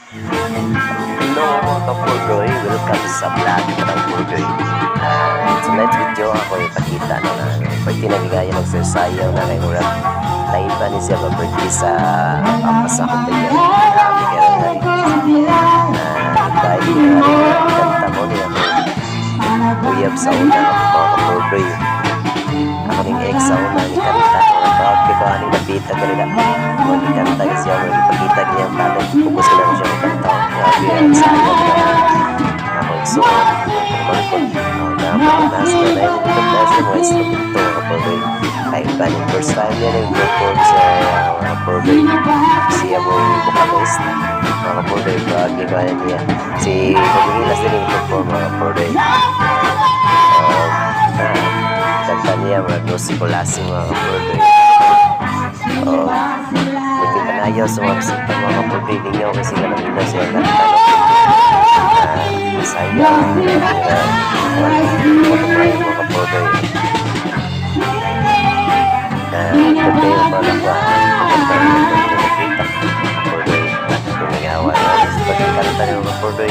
Hello mga kapurdoy, welcome sa vlog ng Purdoy. Tonight's video ako ipakita na pwede nagigaya ng sersayaw na kay Murag laiba ni siya birthday sa papasakot na yan. Happy ka rin na rin. Dahil kanta mo niya ako uyab sa una ng mga kapurdoy. Ako ning ex sa una ni kanta. Proud ko ani napita ko nila. Kung ni kanta siya mo ipakita niya ang talent. Focus ko lang siya ng kanta. Grabe ang sayang na ako igsuot. Kumangkot. Nasa na yung pagkas ng mga instrumento mga kapurdoy. Kahit ba yung first time niya na yung perform sa mga kapurdoy. Siya mo yung vocalist. Mga kapurdoy. Grabe ba niya. Si Pagbigilas din yung perform mga kapurdoy. Kanta niya mga gospel-lasing mga kapurdoy. Hindi panayaw sa mga sinta mga kapurdoy. Lingaw kasi ka lang nila siya kanta. Masaya. Matupay mga kapurdoy. Ito yung mga kapurdoy. Kumingawa. Pagkakanta ng mga kapurdoy.